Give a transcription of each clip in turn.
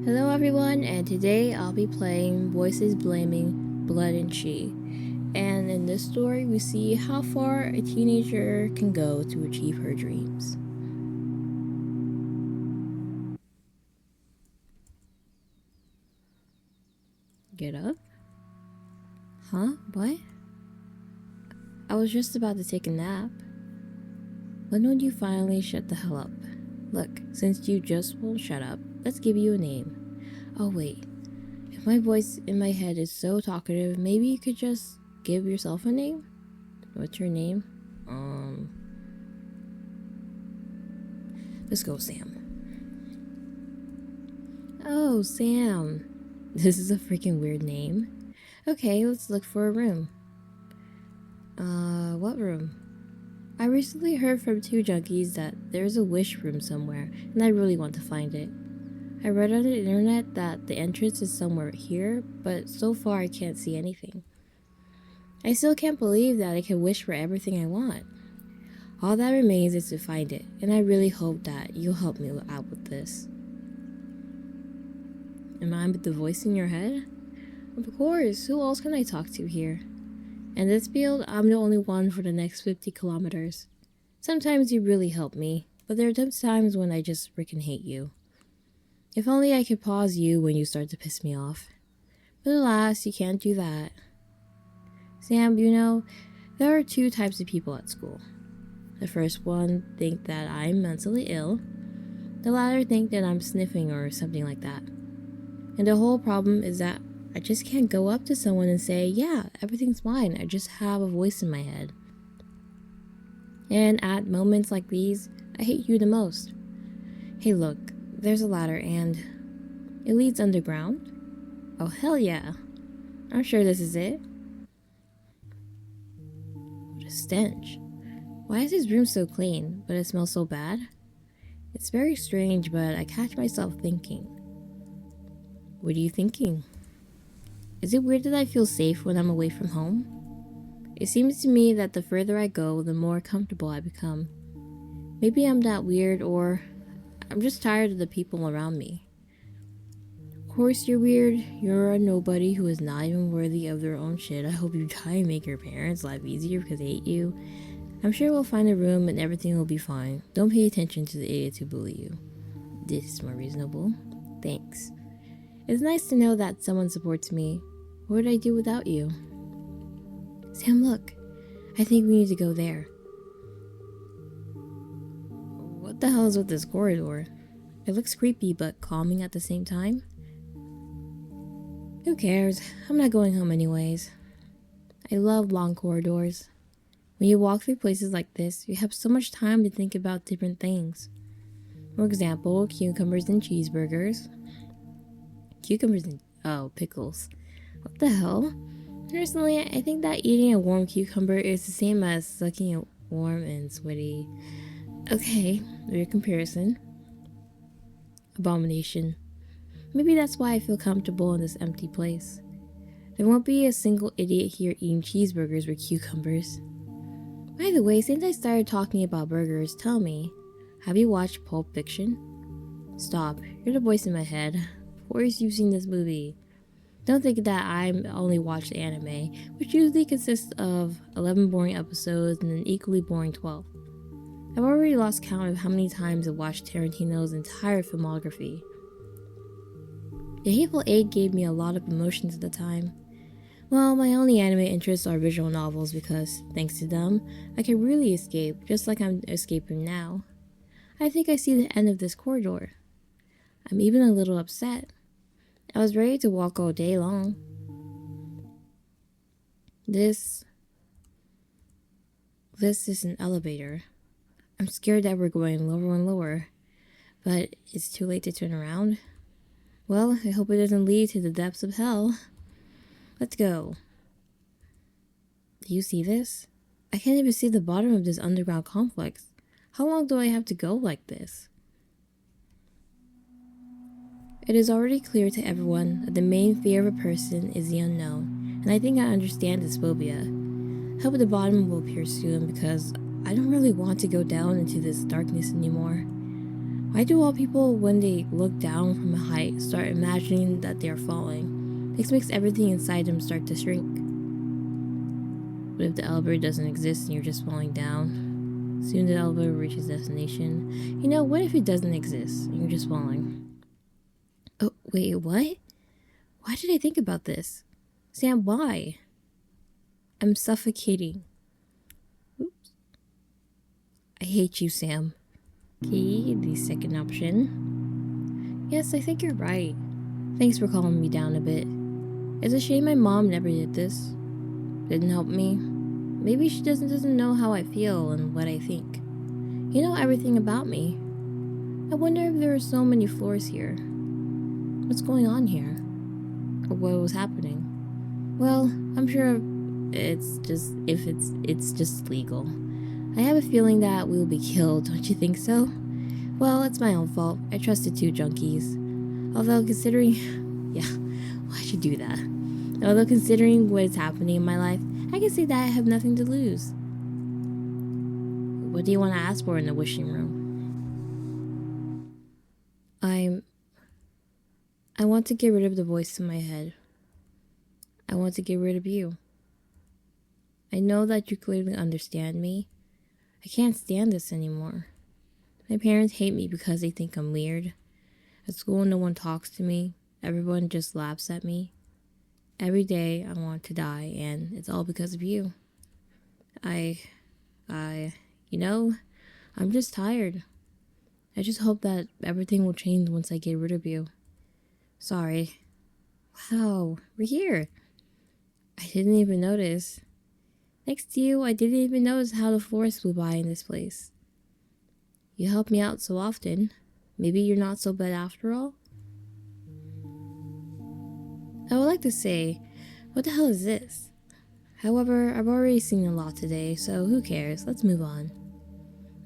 Hello everyone, and today I'll be playing Voices Blaming Blood and Chi. And in this story, we see how far a teenager can go to achieve her dreams. Get up? Huh? What? I was just about to take a nap. When would you finally shut the hell up? Look, since you just won't shut up, let's give you a name. Oh wait, if my voice in my head is so talkative, maybe you could just give yourself a name? What's your name? Let's go, Sam. Oh, Sam. This is a freaking weird name. Okay, let's look for a room. What room? I recently heard from two junkies that there's a wish room somewhere, and I really want to find it. I read on the internet that the entrance is somewhere here, but so far I can't see anything. I still can't believe that I can wish for everything I want. All that remains is to find it, and I really hope that you'll help me out with this. Am I with the voice in your head? Of course, who else can I talk to here? In this field, I'm the only one for the next 50 kilometers. Sometimes you really help me, but there are times when I just freaking hate you. If only I could pause you when you start to piss me off. But alas, you can't do that. Sam, you know, there are two types of people at school. The first one think that I'm mentally ill. The latter think that I'm sniffing or something like that. And the whole problem is that I just can't go up to someone and say, yeah, everything's fine. I just have a voice in my head. And at moments like these, I hate you the most. Hey, look, there's a ladder and it leads underground. Oh, hell yeah. I'm sure this is it. What a stench. Why is this room so clean, but it smells so bad? It's very strange, but I catch myself thinking. What are you thinking? Is it weird that I feel safe when I'm away from home? It seems to me that the further I go, the more comfortable I become. Maybe I'm that weird, or I'm just tired of the people around me. Of course you're weird. You're a nobody who is not even worthy of their own shit. I hope you try and make your parents' life easier because they hate you. I'm sure we'll find a room and everything will be fine. Don't pay attention to the idiots who bully you. This is more reasonable. Thanks. It's nice to know that someone supports me. What would I do without you? Sam, look. I think we need to go there. What the hell is with this corridor? It looks creepy but calming at the same time. Who cares? I'm not going home anyways. I love long corridors. When you walk through places like this, you have so much time to think about different things. For example, cucumbers and cheeseburgers. Cucumbers and pickles. What the hell? Personally, I think that eating a warm cucumber is the same as sucking a warm and sweaty. Okay, weird comparison. Abomination. Maybe that's why I feel comfortable in this empty place. There won't be a single idiot here eating cheeseburgers with cucumbers. By the way, since I started talking about burgers, tell me, have you watched Pulp Fiction? Stop, you're the voice in my head. Of course you've seen this movie. Don't think that I only watch anime, which usually consists of 11 boring episodes and an equally boring 12. I've already lost count of how many times I've watched Tarantino's entire filmography. The Hateful Eight gave me a lot of emotions at the time. Well, my only anime interests are visual novels because, thanks to them, I can really escape, just like I'm escaping now. I think I see the end of this corridor. I'm even a little upset. I was ready to walk all day long. This is an elevator. I'm scared that we're going lower and lower, but it's too late to turn around. Well, I hope it doesn't lead to the depths of hell. Let's go. Do you see this? I can't even see the bottom of this underground complex. How long do I have to go like this? It is already clear to everyone that the main fear of a person is the unknown, and I think I understand this phobia. I hope the bottom will appear soon because I don't really want to go down into this darkness anymore. Why do all people, when they look down from a height, start imagining that they are falling? This makes everything inside them start to shrink. What if the elevator doesn't exist and you're just falling down? Soon the elevator reaches destination. What if it doesn't exist and you're just falling? Oh, wait, what? Why did I think about this? Sam, why? I'm suffocating. Oops. I hate you, Sam. Okay, the second option. Yes, I think you're right. Thanks for calming me down a bit. It's a shame my mom never did this. Didn't help me. Maybe she doesn't know how I feel and what I think. You know everything about me. I wonder if there are so many floors here. What's going on here? Or what was happening? Well, I'm sure it's just legal. I have a feeling that we will be killed, don't you think so? Well, it's my own fault. I trusted two junkies. Although considering... yeah, why'd you do that? Although considering what is happening in my life, I can say that I have nothing to lose. What do you want to ask for in the wishing room? I want to get rid of the voice in my head. I want to get rid of you. I know that you clearly understand me. I can't stand this anymore. My parents hate me because they think I'm weird. At school, no one talks to me. Everyone just laughs at me. Every day, I want to die, and it's all because of you. I'm just tired. I just hope that everything will change once I get rid of you. Sorry. Wow, we're here. I didn't even notice. Next to you, I didn't even notice how the forest flew by in this place. You help me out so often. Maybe you're not so bad after all? I would like to say, what the hell is this? However, I've already seen a lot today, so who cares? Let's move on.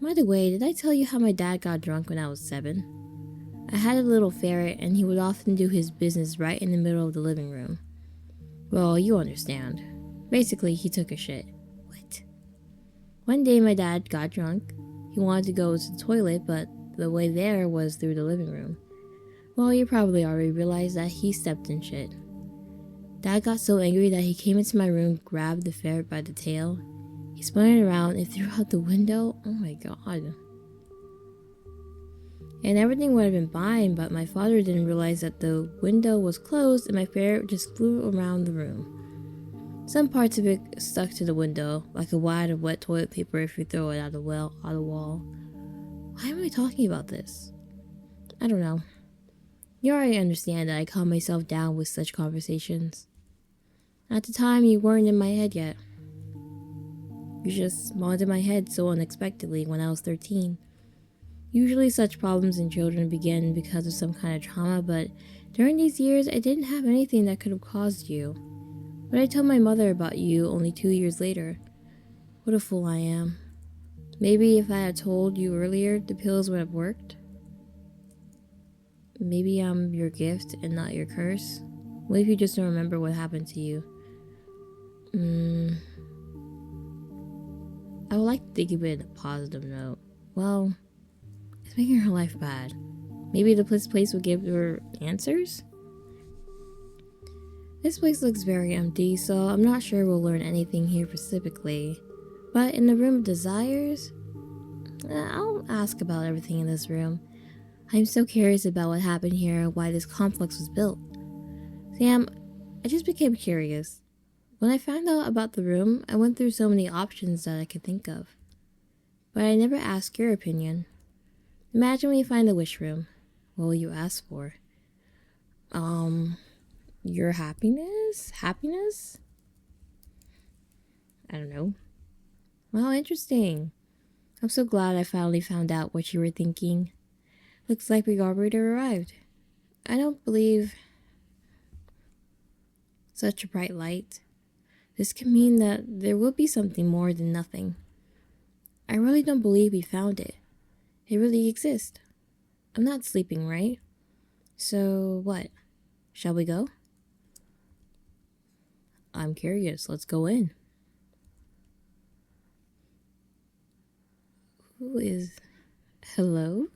By the way, did I tell you how my dad got drunk when I was 7? I had a little ferret, and he would often do his business right in the middle of the living room. Well, you understand. Basically, he took a shit. What? One day my dad got drunk. He wanted to go to the toilet, but the way there was through the living room. Well, you probably already realized that he stepped in shit. Dad got so angry that he came into my room, grabbed the ferret by the tail. He spun it around and threw out the window. Oh my god. And everything would have been fine, but my father didn't realize that the window was closed and my ferret just flew around the room. Some parts of it stuck to the window, like a wad of wet toilet paper if you throw it out the wall. Why am I talking about this? I don't know. You already understand that I calm myself down with such conversations. At the time, you weren't in my head yet. You just spawned in my head so unexpectedly when I was 13. Usually such problems in children begin because of some kind of trauma, but during these years, I didn't have anything that could have caused you. But I told my mother about you only 2 years later. What a fool I am. Maybe if I had told you earlier, the pills would have worked. Maybe I'm your gift and not your curse. What if you just don't remember what happened to you? I would like to think of it in a positive note. Well, it's making her life bad. Maybe this place will give her answers? This place looks very empty, so I'm not sure we'll learn anything here specifically. But in the room of desires, I'll ask about everything in this room. I'm so curious about what happened here and why this complex was built. Sam, I just became curious. When I found out about the room, I went through so many options that I could think of. But I never asked your opinion. Imagine when you find the wish room. What will you ask for? Your happiness? Happiness? I don't know. Well, interesting. I'm so glad I finally found out what you were thinking. Looks like we already arrived. I don't believe such a bright light. This can mean that there will be something more than nothing. I really don't believe we found it. It really exists. I'm not sleeping, right? So what? Shall we go? I'm curious. Let's go in. Who is... Hello?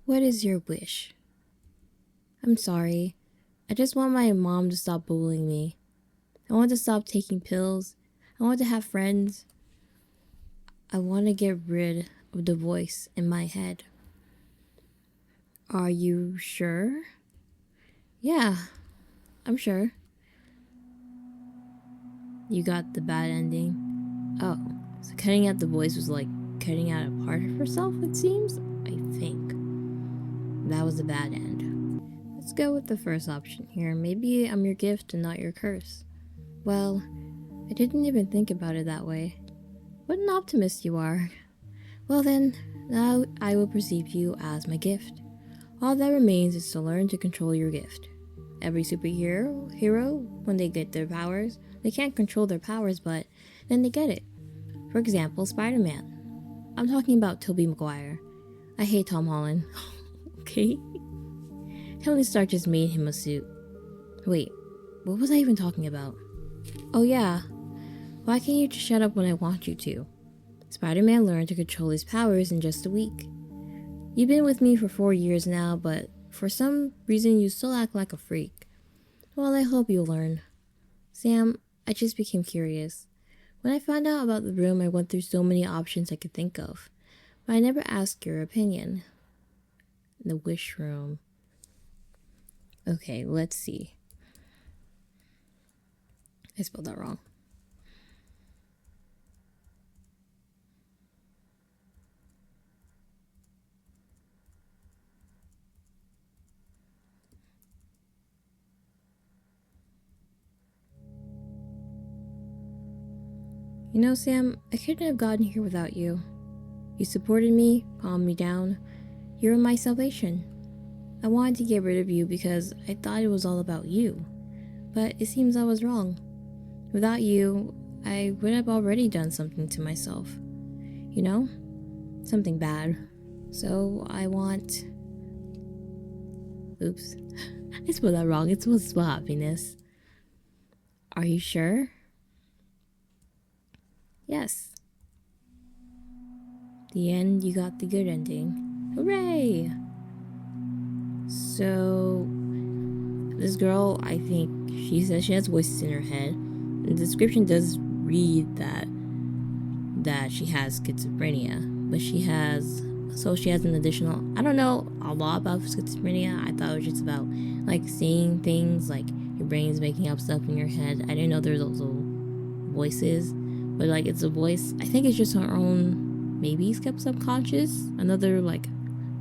What is your wish? I'm sorry. I just want my mom to stop bullying me. I want to stop taking pills. I want to have friends. I want to get rid of the voice in my head. Are you sure? Yeah, I'm sure. You got the bad ending. Oh, so cutting out the voice was like cutting out a part of herself, it seems? I think. That was the bad end. Let's go with the first option here. Maybe I'm your gift and not your curse. Well, I didn't even think about it that way. What an optimist you are. Well then, now I will perceive you as my gift. All that remains is to learn to control your gift. Every hero, when they get their powers, they can't control their powers, but then they get it. For example, Spider-Man. I'm talking about Tobey Maguire. I hate Tom Holland. Okay? Tony Stark just made him a suit. Wait, what was I even talking about? Oh yeah, why can't you just shut up when I want you to? Spider-Man learned to control his powers in just a week. You've been with me for 4 years now, but for some reason you still act like a freak. Well, I hope you'll learn. Sam, I just became curious. When I found out about the room, I went through so many options I could think of, but I never asked your opinion. The wish room. Okay, let's see. I spelled that wrong. You know, Sam, I couldn't have gotten here without you. You supported me, calmed me down. You were my salvation. I wanted to get rid of you because I thought it was all about you. But it seems I was wrong. Without you, I would have already done something to myself. You know? Something bad. So I want... Oops. I spelled that wrong. It's supposed to spell happiness. Are you sure? Yes. The end, you got the good ending. Hooray! So, this girl, I think, she says she has voices in her head. The description does read that she has schizophrenia, but she has an additional, I don't know a lot about schizophrenia. I thought it was just about like seeing things, like your brain's making up stuff in your head. I didn't know there's also voices, but like it's a voice. I think it's just her own, maybe subconscious, another like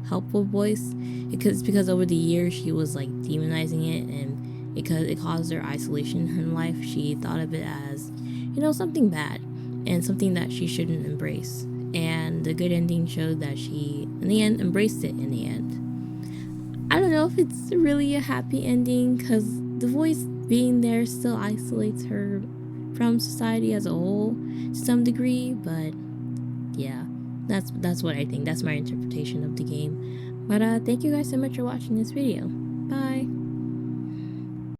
helpful voice, because over the years she was like demonizing it, and because it caused her isolation in her life, she thought of it as, something bad and something that she shouldn't embrace. And the good ending showed that she in the end embraced it in the end. I don't know if it's really a happy ending, because the voice being there still isolates her from society as a whole to some degree, but yeah, that's what I think. That's my interpretation of the game. But thank you guys so much for watching this video. Bye.